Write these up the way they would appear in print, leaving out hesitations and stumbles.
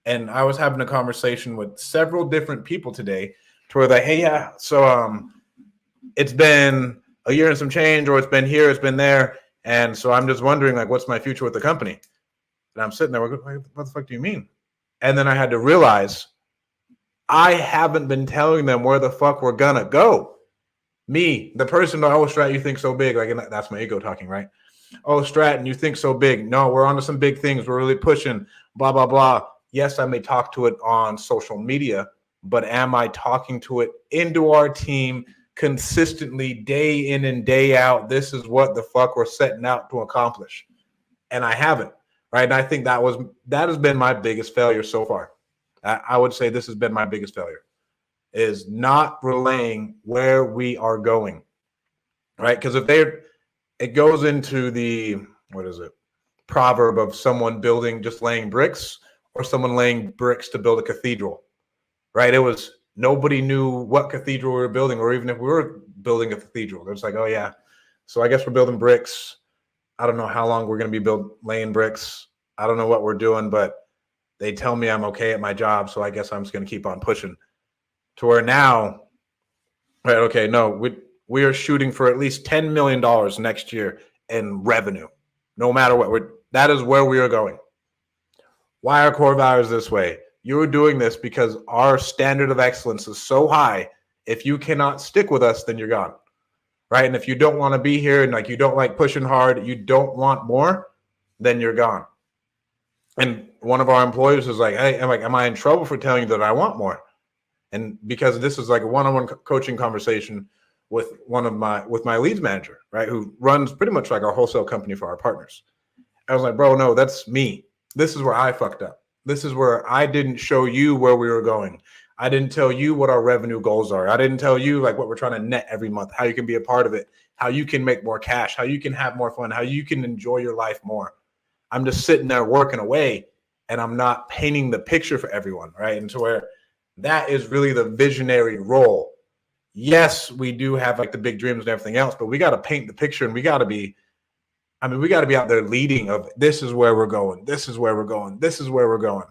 And I was having a conversation with several different people today to where hey, yeah, so it's been a year and some change, or it's been here, it's been there. And so I'm just wondering, like, what's my future with the company? And I'm sitting there, what the fuck do you mean? And then I had to realize I haven't been telling them where the fuck we're gonna go. Me, the person, oh, Strat, you think so big. Like, and that's my ego talking, right? Oh, Stratton, you think so big. No, we're onto some big things. We're really pushing, blah, blah, blah. Yes, I may talk to it on social media, but am I talking to it into our team consistently, day in and day out? This is what the fuck we're setting out to accomplish. And I haven't, right? And I think that has been my biggest failure so far. I would say this has been my biggest failure, is not relaying where we are going, right? Because it goes into the, proverb of someone just laying bricks, or someone laying bricks to build a cathedral, right? It was, nobody knew what cathedral we were building, or even if we were building a cathedral. It's like, oh yeah, so I guess we're building bricks. I don't know how long we're going to be laying bricks. I don't know what we're doing, but they tell me I'm okay at my job, so I guess I'm just going to keep on pushing. To where now, right, okay, no, we are shooting for at least $10 million next year in revenue, no matter what. That is where we are going. Why are core values this way? You're doing this because our standard of excellence is so high. If you cannot stick with us, then you're gone, right? And if you don't want to be here, and like you don't like pushing hard, you don't want more, then you're gone. And one of our employees was like, hey, am I in trouble for telling you that I want more? And because this is like a one-on-one coaching conversation with my leads manager, right, who runs pretty much like our wholesale company for our partners. I was like, bro, no, that's me. This is where I fucked up. This is where I didn't show you where we were going. I didn't tell you what our revenue goals are. I didn't tell you like what we're trying to net every month, how you can be a part of it, how you can make more cash, how you can have more fun, how you can enjoy your life more. I'm just sitting there working away, and I'm not painting the picture for everyone, right? And to where that is really the visionary role. Yes, we do have like the big dreams and everything else, but we got to paint the picture, and we got to be out there leading of this is where we're going. This is where we're going. This is where we're going.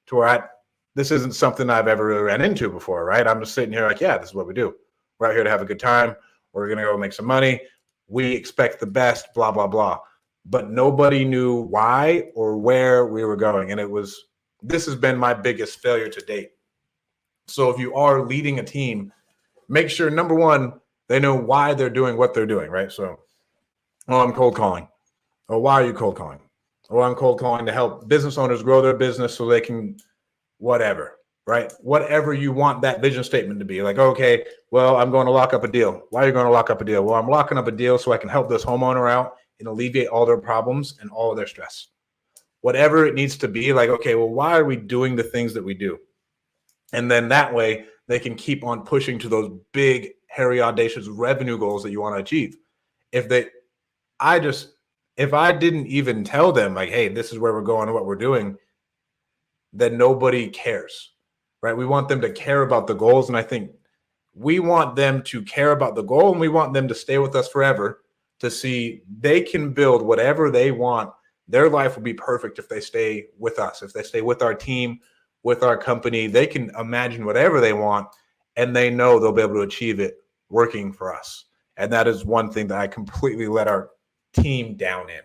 To where this isn't something I've ever really ran into before, right? I'm just sitting here like, yeah, this is what we do. We're out here to have a good time. We're going to go make some money. We expect the best, blah, blah, blah. But nobody knew why or where we were going. And this has been my biggest failure to date. So if you are leading a team, make sure, number one, they know why they're doing what they're doing, right? So, oh, I'm cold calling. Oh, why are you cold calling? Oh, I'm cold calling to help business owners grow their business so they can whatever, right? Whatever you want that vision statement to be. Like, okay, well, I'm going to lock up a deal. Why are you going to lock up a deal? Well, I'm locking up a deal so I can help this homeowner out and alleviate all their problems and all of their stress. Whatever it needs to be, like, okay, well, why are we doing the things that we do? And then that way they can keep on pushing to those big, hairy, audacious revenue goals that you want to achieve. If I didn't even tell them like, hey, this is where we're going and what we're doing, then nobody cares, right? We want them to care about the goals. And I think we want them to care about the goal, and we want them to stay with us forever to see they can build whatever they want. Their life will be perfect if they stay with us, if they stay with our team, with our company. They can imagine whatever they want, and they know they'll be able to achieve it working for us. And that is one thing that I completely let our team down in.